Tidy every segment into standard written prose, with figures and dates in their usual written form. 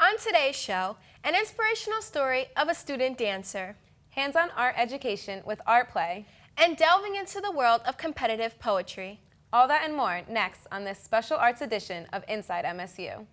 On today's show, an inspirational story of a student dancer, hands-on art education with art play, and delving into the world of competitive poetry. All that and more next on this special arts edition of Inside MSU.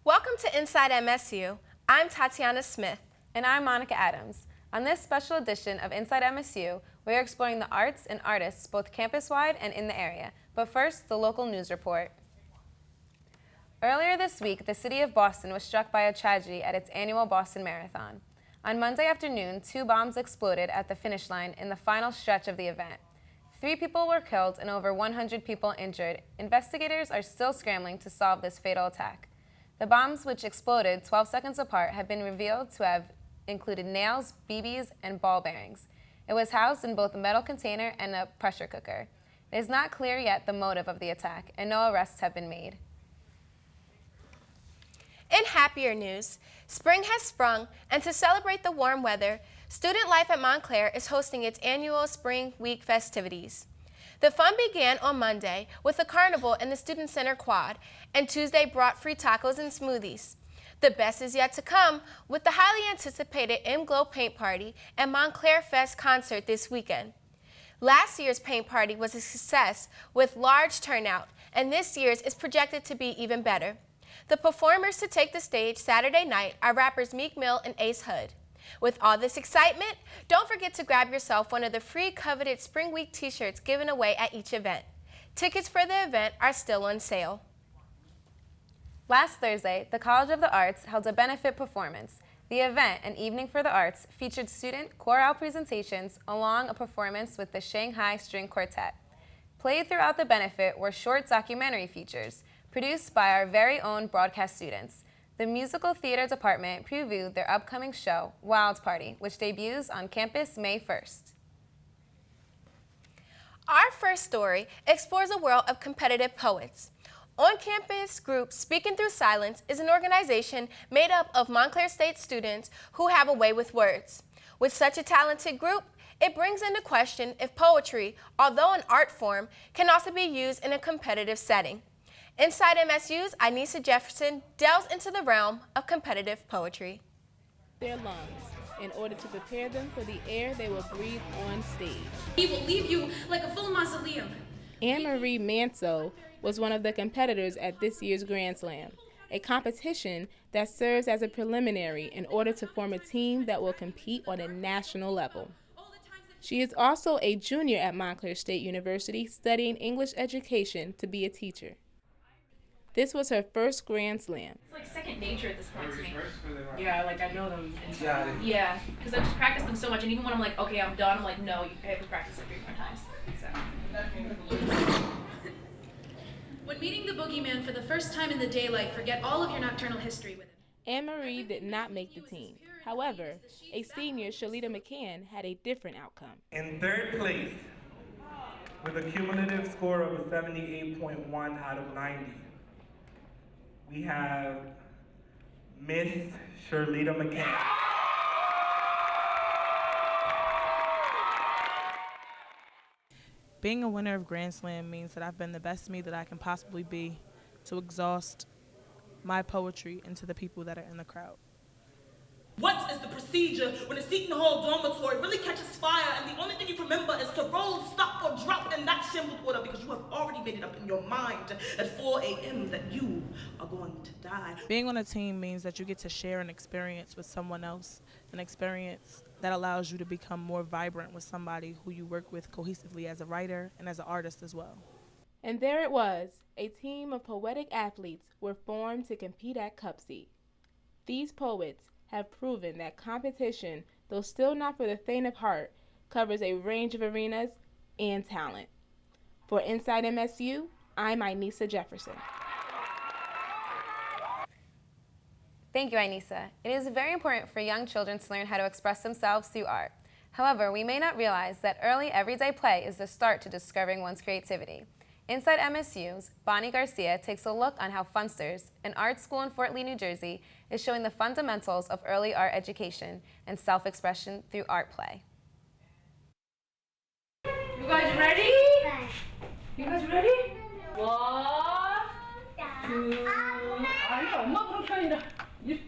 Welcome to Inside MSU. I'm Tatiana Smith. And I'm Monica Adams. On this special edition of Inside MSU, we are exploring the arts and artists both campus-wide and in the area. But first, the local news report. Earlier this week, the city of Boston was struck by a tragedy at its annual Boston Marathon. On Monday afternoon, 2 bombs exploded at the finish line in the final stretch of the event. 3 people were killed and over 100 people injured. Investigators are still scrambling to solve this fatal attack. The bombs, which exploded 12 seconds apart, have been revealed to have included nails, BBs, and ball bearings. It was housed in both a metal container and a pressure cooker. It is not clear yet the motive of the attack, and no arrests have been made. In happier news, spring has sprung, and to celebrate the warm weather, Student Life at Montclair is hosting its annual Spring Week festivities. The fun began on Monday with a carnival in the Student Center quad, and Tuesday brought free tacos and smoothies. The best is yet to come with the highly anticipated M-Glow Paint Party and Montclair Fest concert this weekend. Last year's paint party was a success with large turnout, and this year's is projected to be even better. The performers to take the stage Saturday night are rappers Meek Mill and Ace Hood. With all this excitement, don't forget to grab yourself one of the free coveted Spring Week t-shirts given away at each event. Tickets for the event are still on sale. Last Thursday, the College of the Arts held a benefit performance. The event, An Evening for the Arts, featured student chorale presentations along a performance with the Shanghai String Quartet. Played throughout the benefit were short documentary features produced by our very own broadcast students. The musical theater department previewed their upcoming show, Wild Party, which debuts on campus May 1st. Our first story explores a world of competitive poets. On-campus group Speaking Through Silence is an organization made up of Montclair State students who have a way with words. With such a talented group, it brings into question if poetry, although an art form, can also be used in a competitive setting. Inside MSU's Anissa Jefferson delves into the realm of competitive poetry. Their lungs in order to prepare them for the air they will breathe on stage. He will leave you like a full mausoleum. Anne-Marie Manso was one of the competitors at this year's Grand Slam, a competition that serves as a preliminary in order to form a team that will compete on a national level. She is also a junior at Montclair State University studying English education to be a teacher. This was her first Grand Slam. It's like second nature at this point to me. Yeah, like I know them. Yeah, because I've just practiced them so much, and even when I'm like, okay, I'm done, I'm like, no, you have to practice it 3 more times. So. When meeting the boogeyman for the first time in the daylight, forget all of your nocturnal history with him. Anne-Marie did not make the team. However, a senior, Shalita McCann, had a different outcome. In third place, with a cumulative score of a 78.1 out of 90, we have Miss Shalita McCann. Being a winner of Grand Slam means that I've been the best me that I can possibly be to exhaust my poetry into the people that are in the crowd. What is the procedure when a Seton Hall dormitory really catches fire and the only thing you remember is to roll, stop, or drop in that shimmered water because you have already made it up in your mind at 4 a.m. that you are going to die? Being on a team means that you get to share an experience with someone else, an experience that allows you to become more vibrant with somebody who you work with cohesively as a writer and as an artist as well. And there it was, a team of poetic athletes were formed to compete at Cup Seat. These poets have proven that competition, though still not for the faint of heart, covers a range of arenas and talent. For Inside MSU, I'm Anissa Jefferson. Thank you, Anissa. It is very important for young children to learn how to express themselves through art. However, we may not realize that early everyday play is the start to discovering one's creativity. Inside MSU's, Bonnie Garcia takes a look on how Funsters, an art school in Fort Lee, New Jersey, is showing the fundamentals of early art education and self-expression through art play. You guys ready? You guys ready? 1, 2. 아니, 엄마 그렇게 아니라. You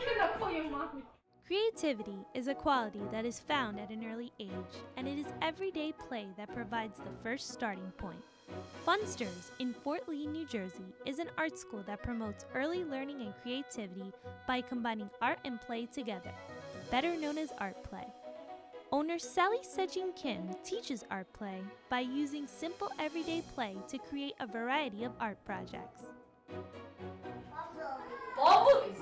cannot call your mommy. Creativity is a quality that is found at an early age, and it is everyday play that provides the first starting point. Funsters in Fort Lee, New Jersey is an art school that promotes early learning and creativity by combining art and play together, better known as art play. Owner Sally Sejin Kim teaches art play by using simple everyday play to create a variety of art projects. Bubbles.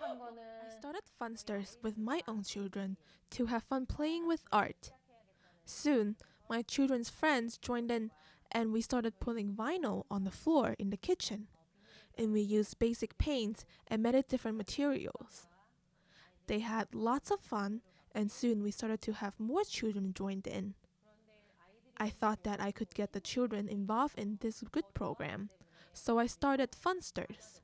I started Funsters with my own children to have fun playing with art. Soon, my children's friends joined in, and we started putting vinyl on the floor in the kitchen. And we used basic paints and made different materials. They had lots of fun, and soon we started to have more children joined in. I thought that I could get the children involved in this good program, so I started Funsters.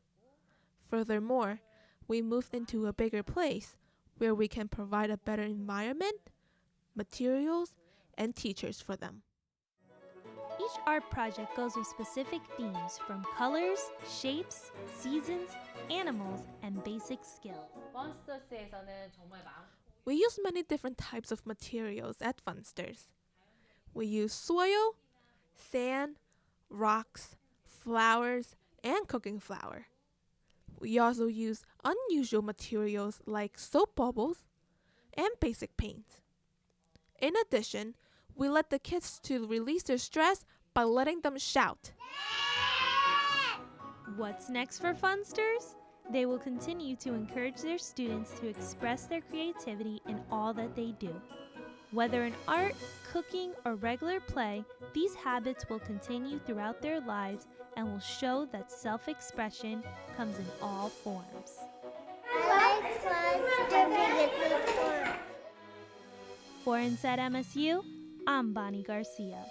Furthermore, we moved into a bigger place where we can provide a better environment, materials, and teachers for them. Each art project goes with specific themes from colors, shapes, seasons, animals, and basic skills. We use many different types of materials at Funsters. We use soil, sand, rocks, flowers, and cooking flour. We also use unusual materials like soap bubbles and basic paint. In addition, we let the kids to release their stress by letting them shout. What's next for Funsters? They will continue to encourage their students to express their creativity in all that they do. Whether in art, cooking, or regular play, these habits will continue throughout their lives and will show that self-expression comes in all forms. For Inside MSU, I'm Bonnie Garcia.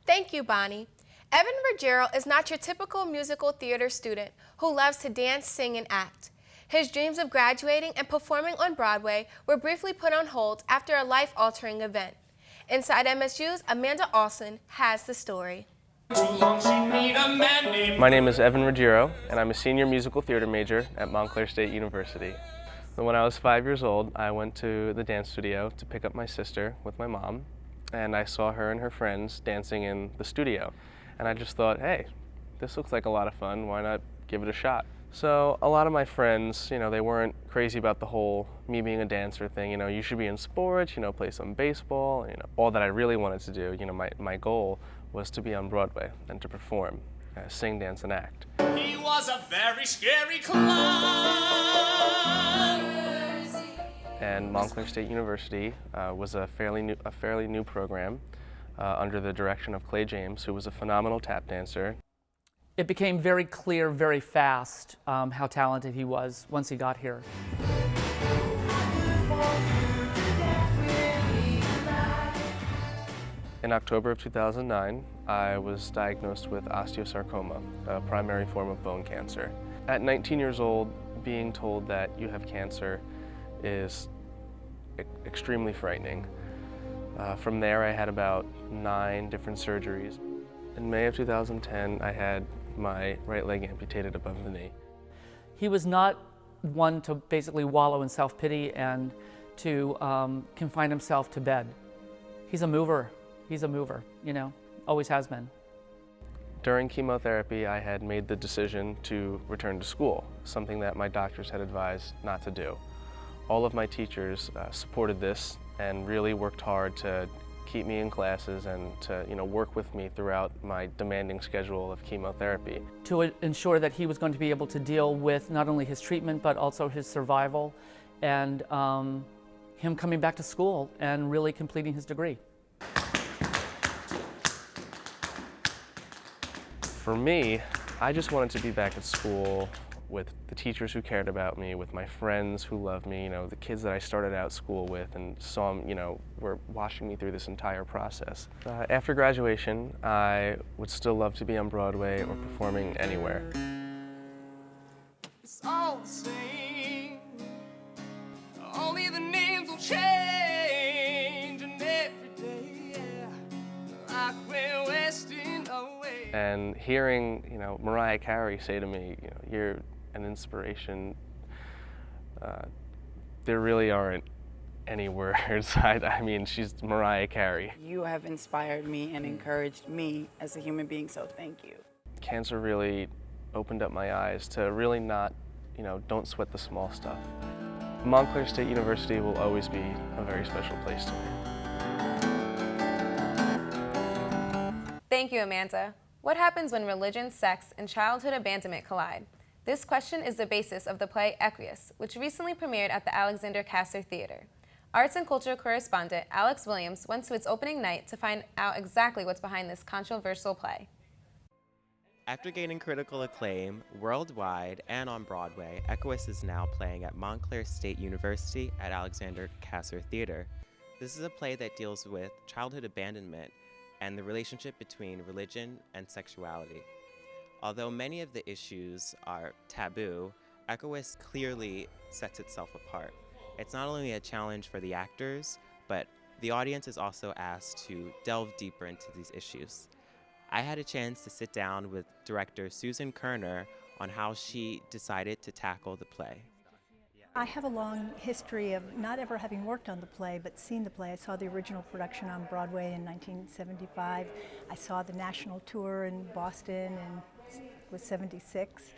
Thank you, Bonnie. Evan Ruggiero is not your typical musical theater student who loves to dance, sing, and act. His dreams of graduating and performing on Broadway were briefly put on hold after a life-altering event. Inside MSU's Amanda Olson has the story. My name is Evan Ruggiero, and I'm a senior musical theater major at Montclair State University. So when I was 5 years old, I went to the dance studio to pick up my sister with my mom, and I saw her and her friends dancing in the studio. And I just thought, hey, this looks like a lot of fun, why not give it a shot? So a lot of my friends, they weren't crazy about the whole me being a dancer thing. You should be in sports, play some baseball. All that I really wanted to do, my goal was to be on Broadway and to perform, sing, dance, and act. He was a very scary clown. And Montclair State University was a fairly new program under the direction of Clay James, who was a phenomenal tap dancer. It became very clear very fast how talented he was once he got here. In October of 2009, I was diagnosed with osteosarcoma, a primary form of bone cancer. At 19 years old, being told that you have cancer is extremely frightening. From there, I had about 9 different surgeries. In May of 2010, I had my right leg amputated above the knee. He was not one to basically wallow in self-pity and to confine himself to bed. He's a mover. He's a mover, always has been. During chemotherapy, I had made the decision to return to school, something that my doctors had advised not to do. All of my teachers supported this and really worked hard to keep me in classes and to work with me throughout my demanding schedule of chemotherapy. To ensure that he was going to be able to deal with not only his treatment but also his survival and him coming back to school and really completing his degree. For me, I just wanted to be back at school with the teachers who cared about me, with my friends who loved me, you know, the kids that I started out school with and saw, you know, were watching me through this entire process. After graduation, I would still love to be on Broadway or performing anywhere. It's all the same. Only the names will change, and every day, like we're wasting away. And hearing, you know, Mariah Carey say to me, you know, you're an inspiration, there really aren't any words. I mean, she's Mariah Carey. You have inspired me and encouraged me as a human being, so thank you. Cancer really opened up my eyes to really not, you know, don't sweat the small stuff. Montclair State University will always be a very special place to me. Thank you, Amanda. What happens when religion, sex, and childhood abandonment collide? This question is the basis of the play Equus, which recently premiered at the Alexander Kasser Theater. Arts and culture correspondent Alex Williams went to its opening night to find out exactly what's behind this controversial play. After gaining critical acclaim worldwide and on Broadway, Equus is now playing at Montclair State University at Alexander Kasser Theater. This is a play that deals with childhood abandonment and the relationship between religion and sexuality. Although many of the issues are taboo, Equus clearly sets itself apart. It's not only a challenge for the actors, but the audience is also asked to delve deeper into these issues. I had a chance to sit down with director Susan Kerner on how she decided to tackle the play. I have a long history of not ever having worked on the play, but seen the play. I saw the original production on Broadway in 1975. I saw the national tour in Boston was 76.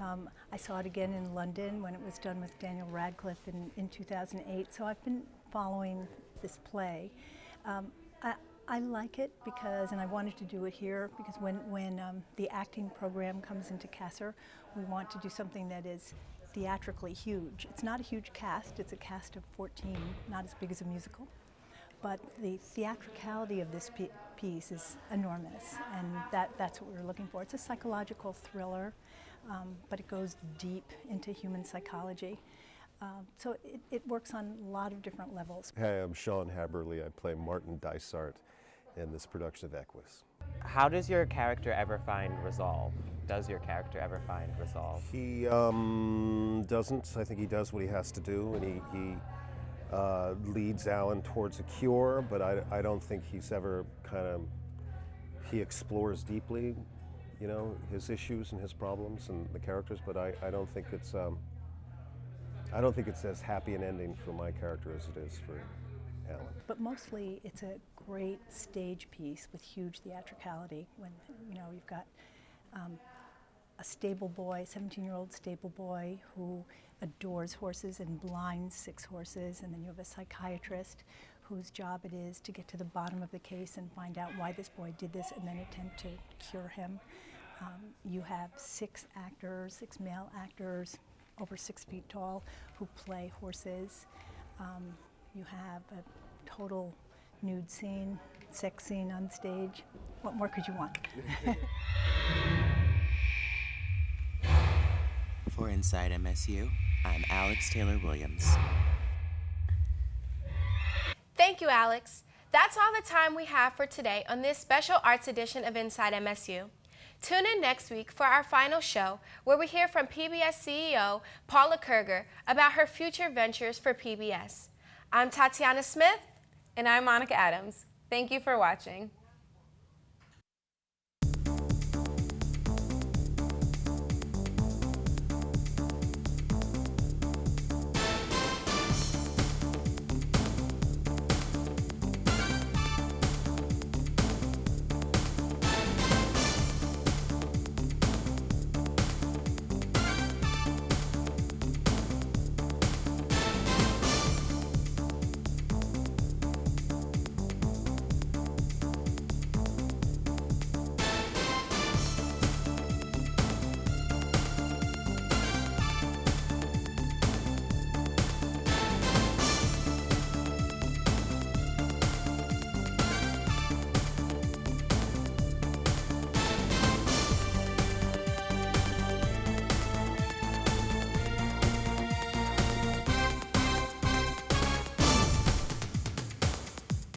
I saw it again in London when it was done with Daniel Radcliffe in 2008. So I've been following this play. I like it because, and I wanted to do it here, because when the acting program comes into Kasser, we want to do something that is theatrically huge. It's not a huge cast, it's a cast of 14, not as big as a musical. But the theatricality of this piece is enormous, and that's what we were looking for. It's a psychological thriller, but it goes deep into human psychology. So it works on a lot of different levels. Hey, I'm Sean Haberly. I play Martin Dysart in this production of Equus. How does your character ever find resolve? Does your character ever find resolve? He doesn't. I think he does what he has to do, and he leads Alan towards a cure, but I don't think he's ever he explores deeply, you know, his issues and his problems and the characters, but I don't think it's as happy an ending for my character as it is for Alan. But mostly it's a great stage piece with huge theatricality when, you know, you've got a stable boy, 17-year-old stable boy who adores horses and blinds 6 horses, and then you have a psychiatrist whose job it is to get to the bottom of the case and find out why this boy did this and then attempt to cure him. You have 6 male actors, over 6 feet tall, who play horses. You have a total nude scene, sex scene on stage. What more could you want? For Inside MSU, I'm Alex Taylor Williams. Thank you, Alex. That's all the time we have for today on this special arts edition of Inside MSU. Tune in next week for our final show, where we hear from PBS CEO Paula Kerger about her future ventures for PBS. I'm Tatiana Smith. And I'm Monica Adams. Thank you for watching.